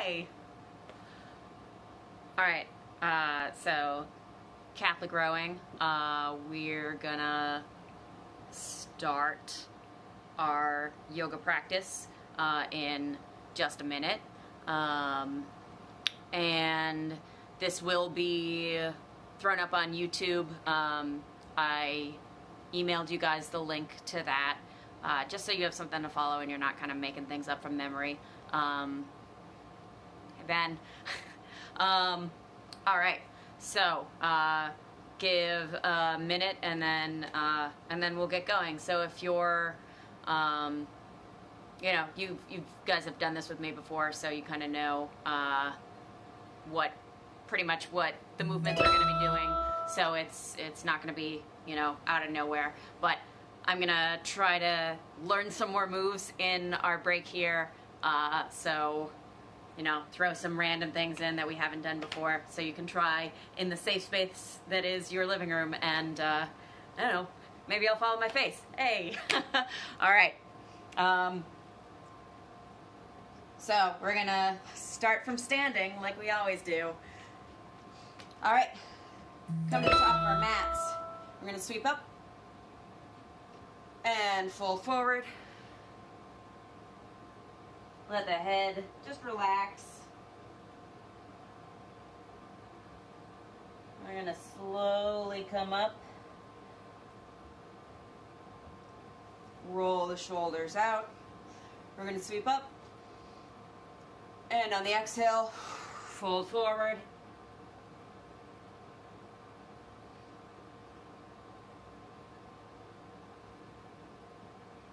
Hi. All right. So Catholic rowing. We're gonna start our yoga practice in just a minute, and this will be thrown up on YouTube. I emailed you guys the link to that, just so you have something to follow and you're not kind of making things up from memory. Ben. All right. So give a minute and then we'll get going. So if you're, you guys have done this with me before, so you kind of know pretty much what the movements are going to be doing. So it's not going to be out of nowhere. But I'm gonna try to learn some more moves in our break here. So throw some random things in that we haven't done before, so you can try in the safe space that is your living room, and I don't know, maybe I'll follow my face. Hey. All right. So we're gonna start from standing like we always do. All right, come to the top of our mats. We're gonna sweep up and fold forward. Let the head just relax. We're gonna slowly come up. Roll the shoulders out. We're gonna sweep up. And on the exhale, fold forward.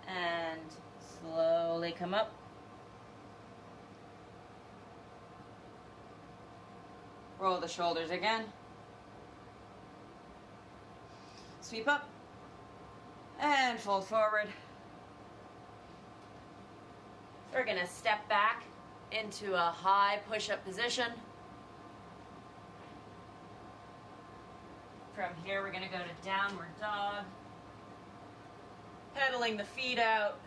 And slowly come up. Roll the shoulders again. Sweep up. And fold forward. We're gonna step back into a high push-up position. From here, we're gonna go to downward dog. Pedaling the feet out.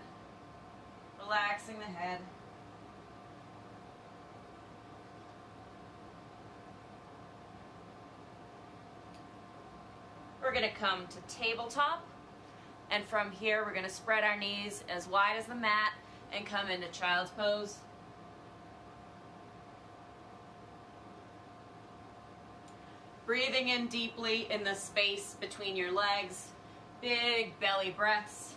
Relaxing the head. We're gonna come to tabletop, and from here we're gonna spread our knees as wide as the mat and come into child's pose. Breathing in deeply in the space between your legs, big belly breaths.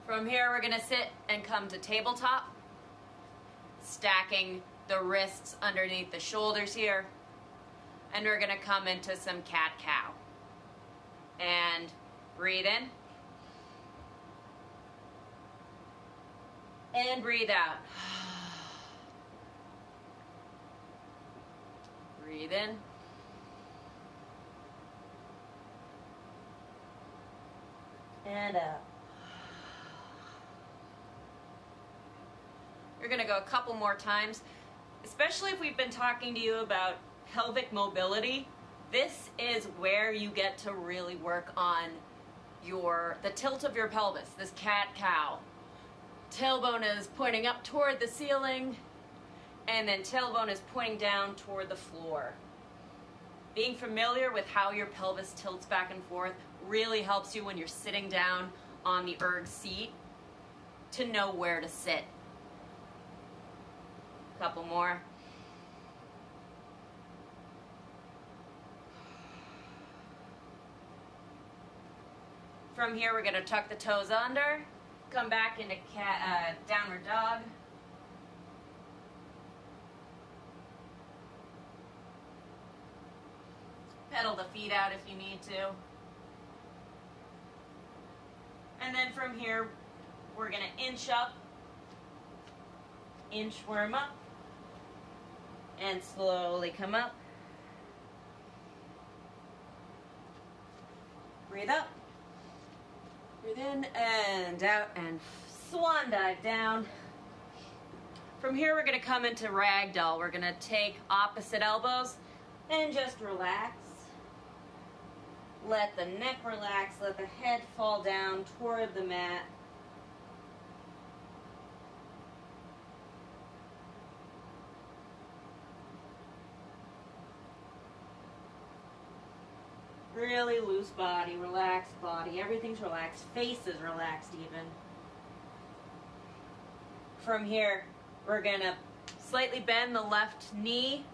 From here, we're gonna sit and come to tabletop, stacking the wrists underneath the shoulders here. And we're gonna come into some cat-cow. And breathe in. And breathe out. Breathe in. And out. We're gonna go a couple more times, especially if we've been talking to you about pelvic mobility. This is where you get to really work on the tilt of your pelvis, this cat-cow. Tailbone is pointing up toward the ceiling, and then tailbone is pointing down toward the floor. Being familiar with how your pelvis tilts back and forth really helps you when you're sitting down on the erg seat to know where to sit. Couple more. From here, we're going to tuck the toes under, come back into downward dog. Pedal the feet out if you need to. And then from here, we're going to inch up, inchworm up, and slowly come up. Breathe up. Breathe in and out, and swan dive down. From here, we're gonna come into ragdoll. We're gonna take opposite elbows and just relax. Let the neck relax, let the head fall down toward the mat. Really loose body, relaxed body. Everything's relaxed. Face is relaxed even. From here, we're gonna slightly bend the left knee,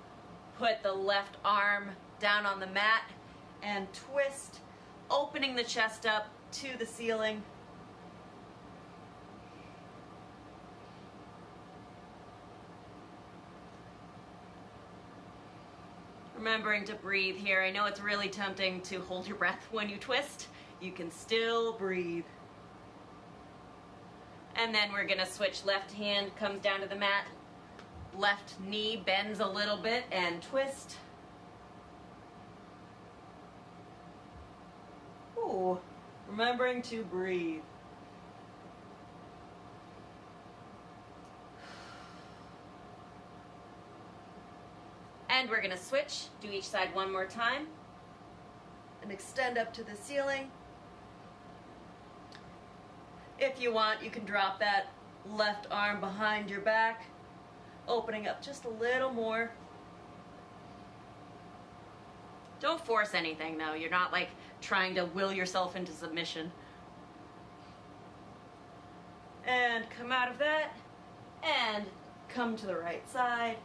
put the left arm down on the mat, and twist, opening the chest up to the ceiling. Remembering to breathe here. I know it's really tempting to hold your breath when you twist. You can still breathe. And then we're gonna switch. Left hand comes down to the mat. Left knee bends a little bit and twist. Ooh, remembering to breathe. And we're gonna switch, do each side one more time, and extend up to the ceiling. If you want, you can drop that left arm behind your back, opening up just a little more. Don't force anything though. You're not like trying to will yourself into submission. And come out of that, and come to the right side.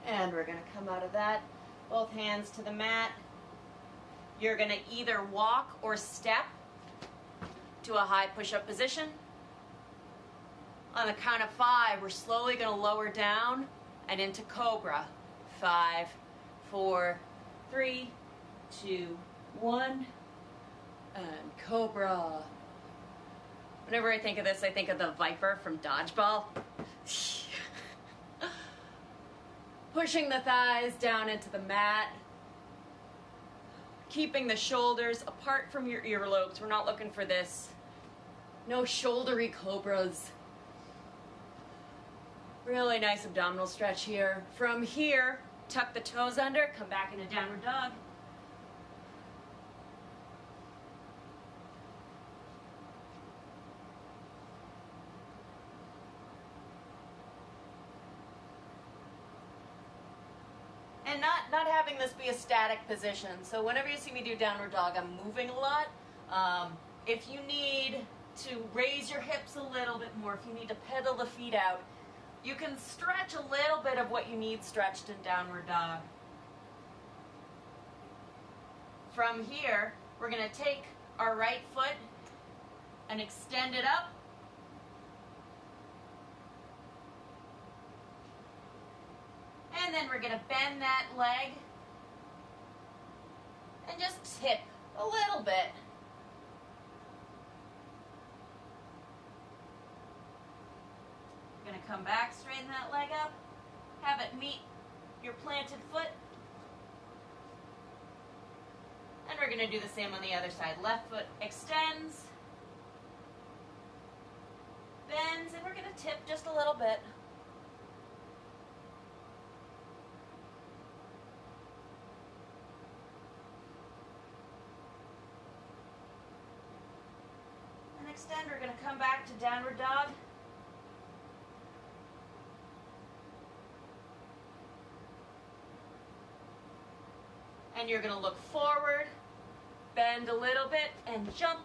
And we're gonna come out of that, both hands to the mat. You're gonna either walk or step to a high push-up position. On the count of 5, we're slowly gonna lower down and into Cobra. 5, 4, 3, 2, 1, and Cobra. Whenever I think of this, I think of the Viper from Dodgeball. Pushing the thighs down into the mat. Keeping the shoulders apart from your earlobes. We're not looking for this. No shouldery cobras. Really nice abdominal stretch here. From here, tuck the toes under, come back into downward dog. And not having this be a static position. So whenever you see me do downward dog, I'm moving a lot. If you need to raise your hips a little bit more, if you need to pedal the feet out, you can stretch a little bit of what you need stretched in downward dog. From here, we're gonna take our right foot and extend it up. And then we're gonna bend that leg and just tip a little bit. You're gonna come back, straighten that leg up, have it meet your planted foot. And we're gonna do the same on the other side. Left foot extends, bends, and we're gonna tip just a little bit. Extend, we're going to come back to downward dog. And you're going to look forward, bend a little bit, and jump.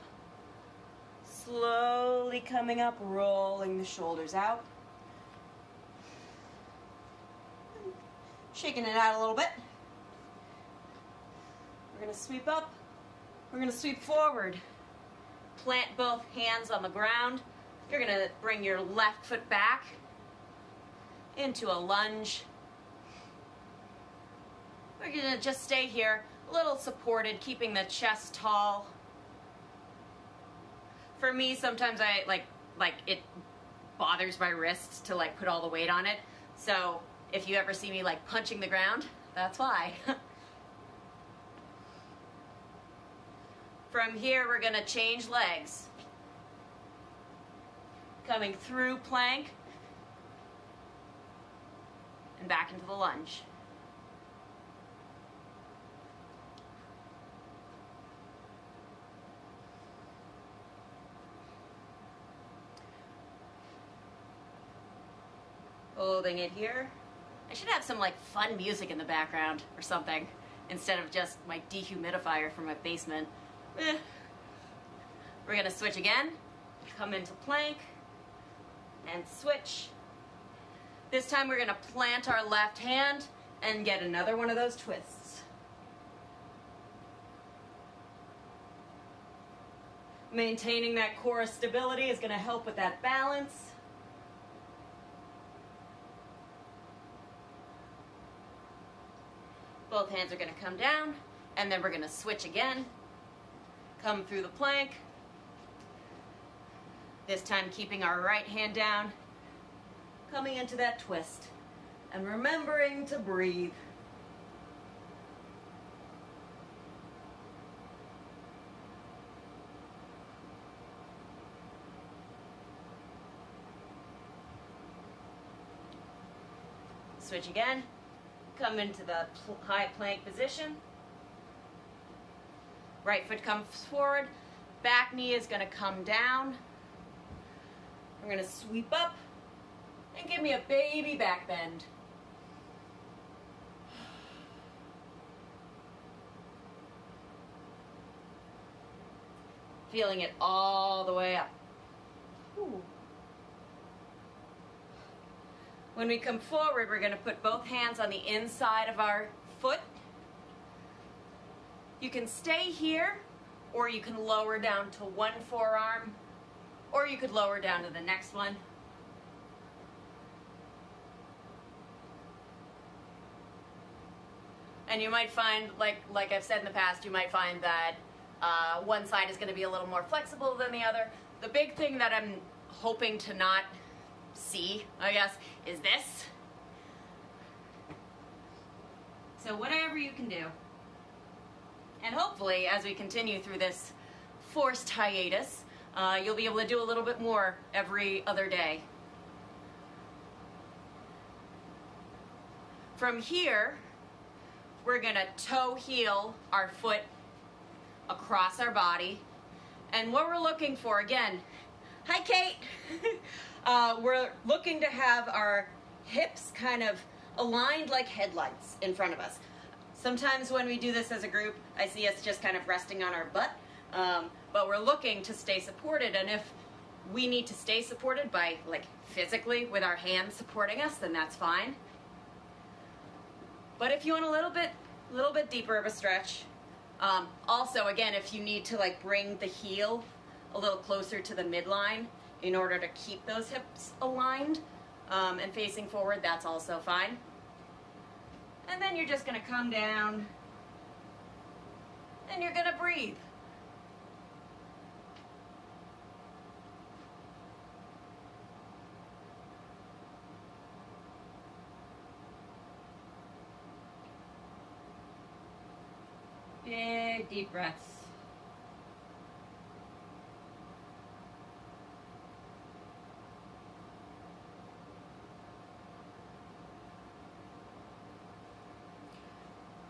Slowly coming up, rolling the shoulders out. Shaking it out a little bit. We're going to sweep up. We're going to sweep forward. Plant both hands on the ground. You're going to bring your left foot back into a lunge. We're going to just stay here, a little supported, keeping the chest tall. For me, sometimes I like it bothers my wrists to like put all the weight on it. So if you ever see me like punching the ground, That's why. From here, we're going to change legs. Coming through plank and back into the lunge. Holding it here. I should have some like fun music in the background or something instead of just my dehumidifier from my basement. We're gonna switch again. Come into plank and switch. This time we're gonna plant our left hand and get another one of those twists. Maintaining that core stability is gonna help with that balance. Both hands are going to come down, and then we're going to switch again. Come through the plank. This time keeping our right hand down. Coming into that twist. And remembering to breathe. Switch again. Come into the high plank position. Right foot comes forward. Back knee is going to come down. We're going to sweep up and give me a baby back bend. Feeling it all the way up. Ooh. When we come forward, we're going to put both hands on the inside of our foot. You can stay here, or you can lower down to one forearm, or you could lower down to the next one. And you might find, like I've said in the past, you might find that one side is going to be a little more flexible than the other. The big thing that I'm hoping to not see, I guess, is this. So whatever you can do. And hopefully, as we continue through this forced hiatus, you'll be able to do a little bit more every other day. From here, we're gonna toe heel our foot across our body. And what we're looking for, again, hi Kate! We're looking to have our hips kind of aligned like headlights in front of us. Sometimes when we do this as a group, I see us just kind of resting on our butt, but we're looking to stay supported, and if we need to stay supported by, like, physically with our hands supporting us, then that's fine. But if you want a little bit deeper of a stretch, also, again, if you need to, like, bring the heel a little closer to the midline in order to keep those hips aligned and facing forward, that's also fine. And then you're just going to come down and you're going to breathe. Big deep breaths.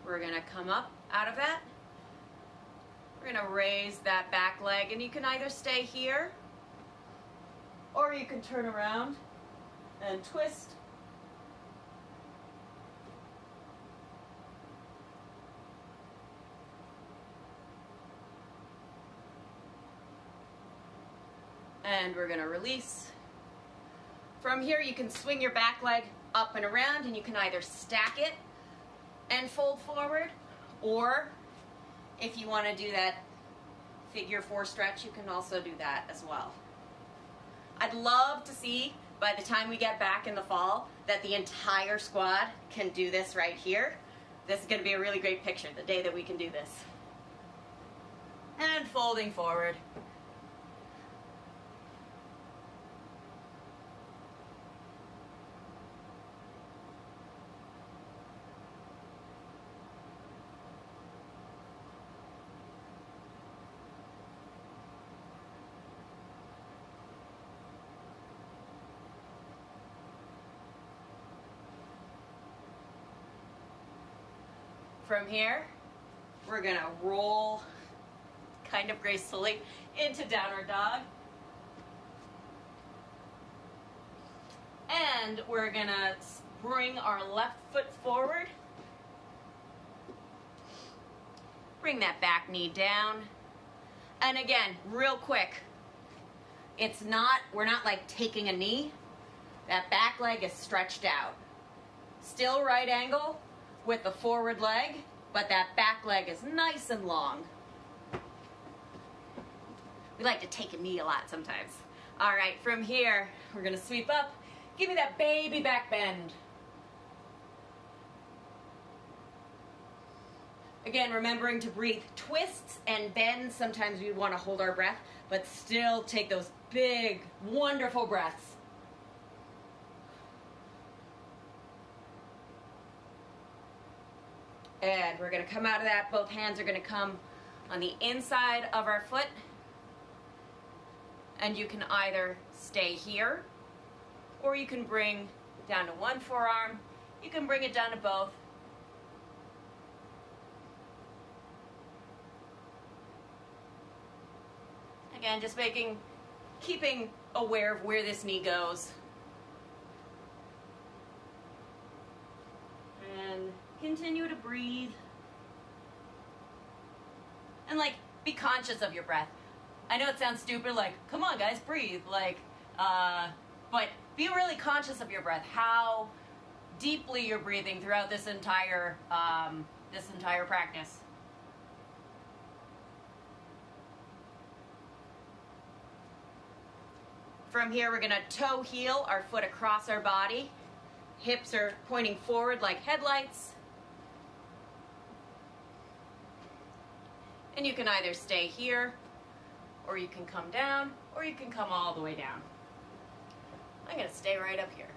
We're going to come up out of that. We're going to raise that back leg, and you can either stay here or you can turn around and twist. And we're going to release. From here, you can swing your back leg up and around, and you can either stack it and fold forward, or if you want to do that figure four stretch, you can also do that as well. I'd love to see, by the time we get back in the fall, that the entire squad can do this right here. This is going to be a really great picture, the day that we can do this. And folding forward. from here, we're gonna roll kind of gracefully into downward dog. And we're gonna bring our left foot forward. Bring that back knee down. And again, real quick, we're not like taking a knee. That back leg is stretched out. Still right angle with the forward leg, but that back leg is nice and long. We like to take a knee a lot sometimes. All right, from here, we're gonna sweep up. Give me that baby back bend. Again, remembering to breathe. Twists and bends, sometimes we want to hold our breath, but still take those big, wonderful breaths. And we're going to come out of that. Both hands are going to come on the inside of our foot. And you can either stay here, or you can bring down to one forearm. You can bring it down to both. Again, just keeping aware of where this knee goes. And continue to breathe. And be conscious of your breath. I know it sounds stupid, come on guys, breathe. But be really conscious of your breath, how deeply you're breathing throughout this entire practice. From here, we're going to toe heel our foot across our body. Hips are pointing forward like headlights. And you can either stay here, or you can come down, or you can come all the way down. I'm going to stay right up here.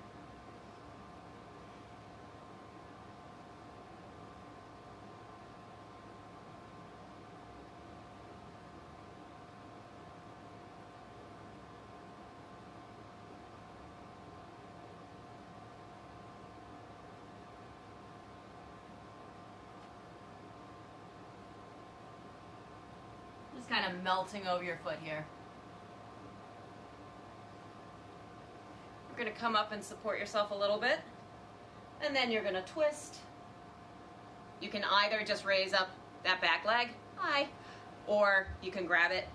Just kind of melting over your foot here. You're going to come up and support yourself a little bit, and then you're going to twist. You can either just raise up that back leg, hi, or you can grab it.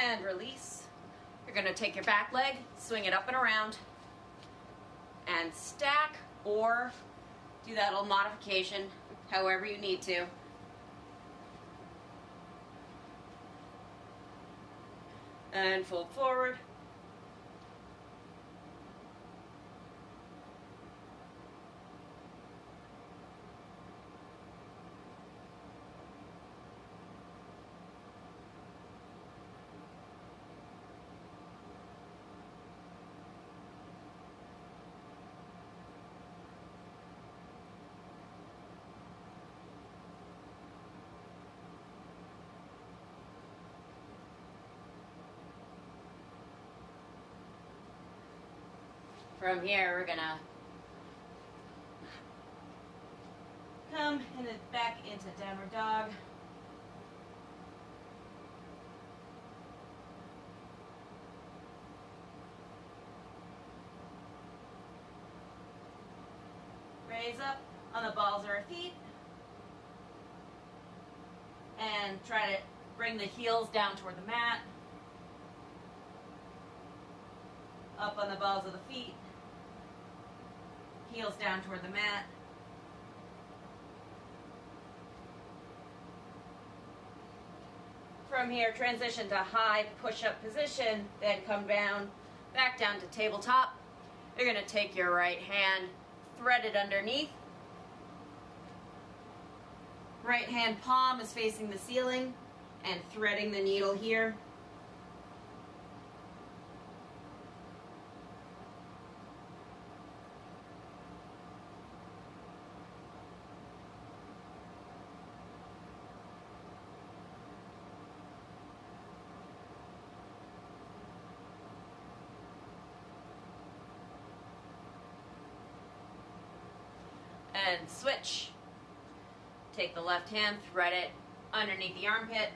And release. You're going to take your back leg, swing it up and around, and stack, or do that little modification however you need to. And fold forward. From here, we're gonna come and then back into downward dog. Raise up on the balls of our feet. And try to bring the heels down toward the mat. Up on the balls of the feet. Heels down toward the mat. From here, transition to high push-up position, then come down, back down to tabletop. You're going to take your right hand, thread it underneath. Right hand palm is facing the ceiling and threading the needle here. and switch. Take the left hand, thread it underneath the armpit.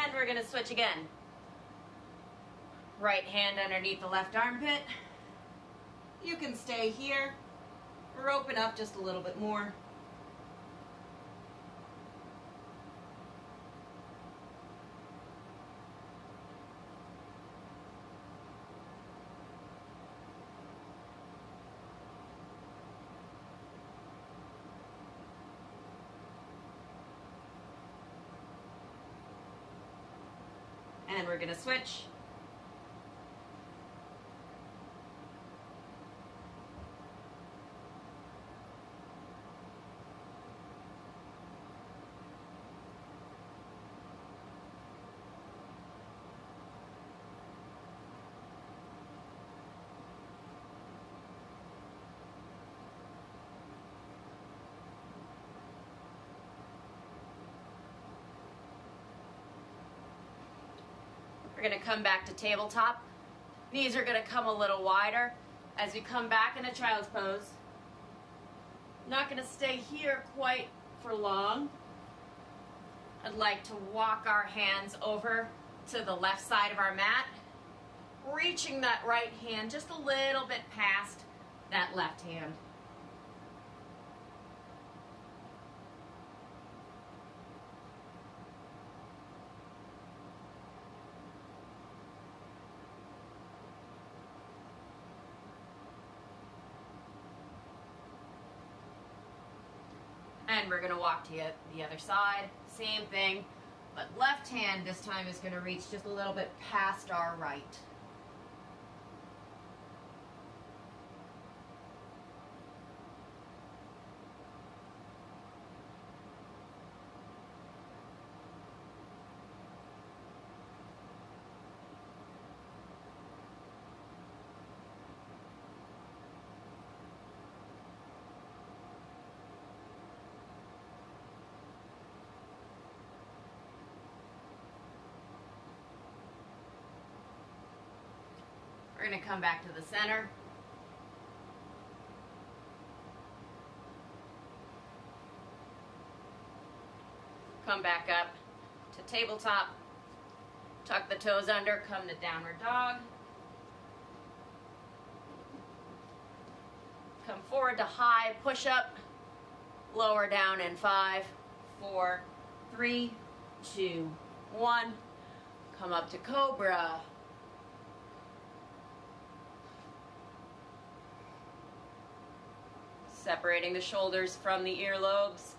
And we're going to switch again. Right hand underneath the left armpit. You can stay here or open up just a little bit more. And we're going to switch. We're going to come back to tabletop. Knees are going to come a little wider as we come back into child's pose. Not going to stay here quite for long. I'd like to walk our hands over to the left side of our mat, reaching that right hand just a little bit past that left hand. And we're going to walk to the other side. Same thing, but left hand this time is going to reach just a little bit past our right. We're going to come back to the center. Come back up to tabletop. Tuck the toes under, come to downward dog. Come forward to high push-up. Lower down in 5, 4, 3, 2, 1. Come up to cobra. Separating the shoulders from the earlobes.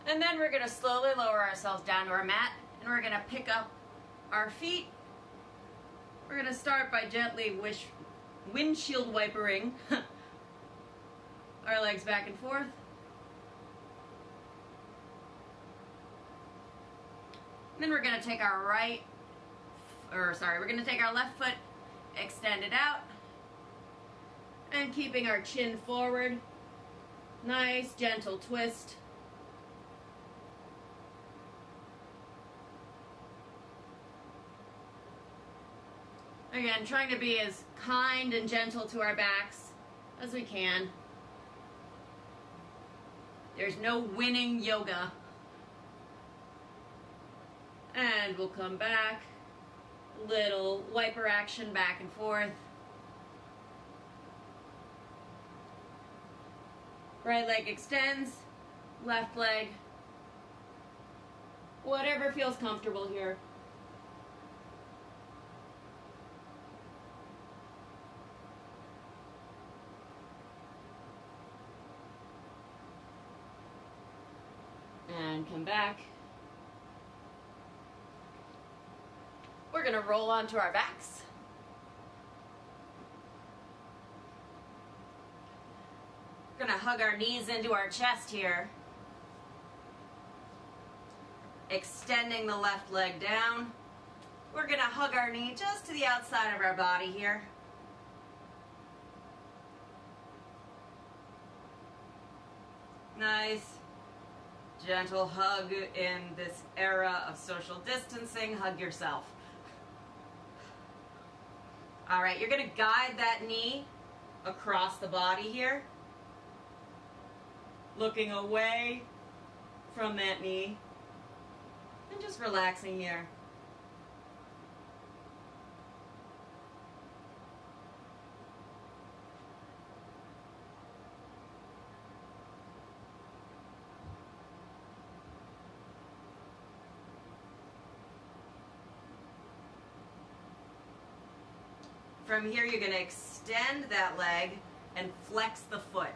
And then we're going to slowly lower ourselves down to our mat, and we're going to pick up our feet. We're going to start by gently windshield wipering our legs back and forth. And then we're going to take our we're going to take our left foot, extend it out, and keeping our chin forward. Nice, gentle twist. Again, trying to be as kind and gentle to our backs as we can. There's no winning yoga. And we'll come back. Little wiper action back and forth. Right leg extends, left leg, whatever feels comfortable here. And come back. We're going to roll onto our backs. We're going to hug our knees into our chest here. extending the left leg down. We're gonna hug our knee just to the outside of our body here. Nice, gentle hug in this era of social distancing. Hug yourself. All right, you're gonna guide that knee across the body here, looking away from that knee, and just relaxing here. From here, you're going to extend that leg and flex the foot.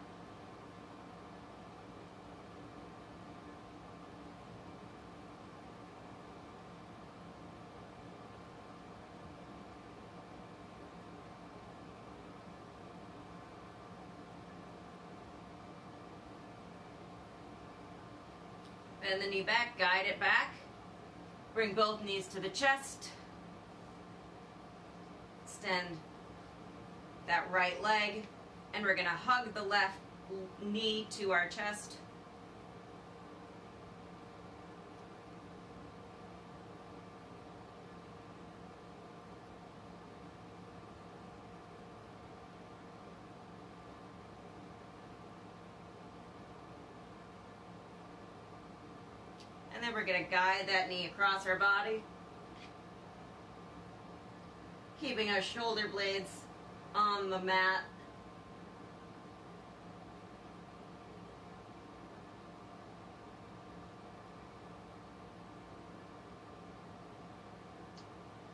Bend the knee back, guide it back. Bring both knees to the chest. Extend that right leg, and we're going to hug the left knee to our chest. And then we're going to guide that knee across our body, keeping our shoulder blades on the mat.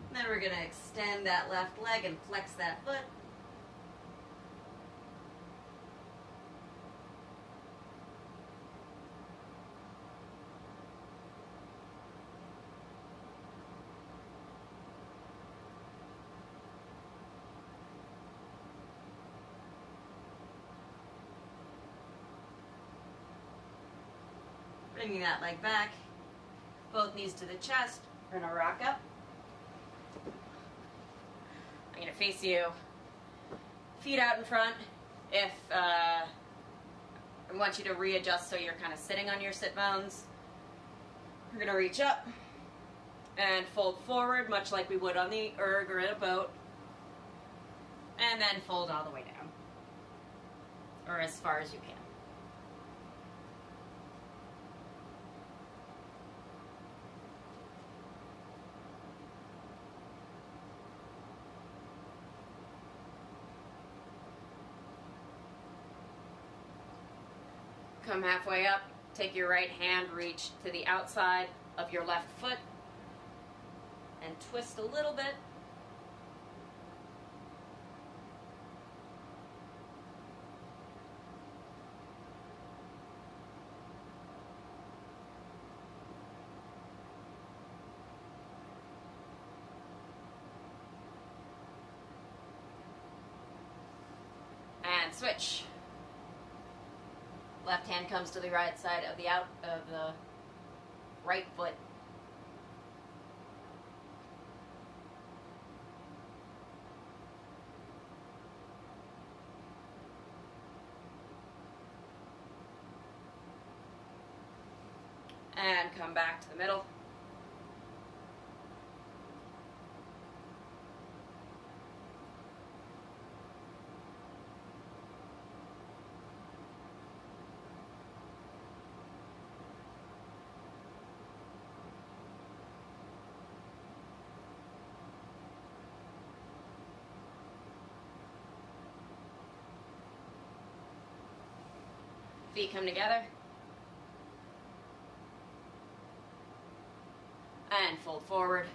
And then we're going to extend that left leg and flex that foot. Bringing that leg back, both knees to the chest. We're going to rock up. I'm going to face you, feet out in front. If I want you to readjust so you're kind of sitting on your sit bones. We're going to reach up and fold forward, much like we would on the erg or in a boat. And then fold all the way down, or as far as you can. Come halfway up, take your right hand, reach to the outside of your left foot, and twist a little bit. And switch. Left hand comes to the right side of the right foot. And come back to the middle. Feet come together. And fold forward.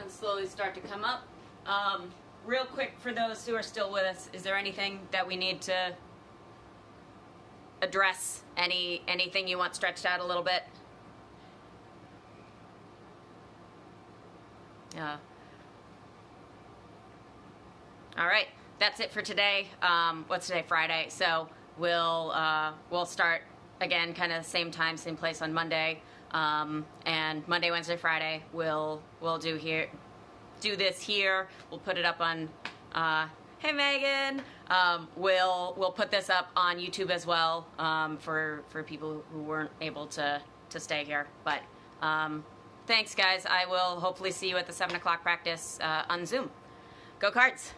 and slowly start to come up. Real quick, for those who are still with us, is there anything that we need to address? Anything you want stretched out a little bit? Yeah. All right, that's it for today. What's today? Friday. So we'll start again, kind of same time, same place on Monday. And Monday, Wednesday, Friday, we'll do this here. We'll put it up on. Hey, Megan. We'll put this up on YouTube as well for people who weren't able to stay here. But thanks, guys. I will hopefully see you at the 7 o'clock practice on Zoom. Go Cards!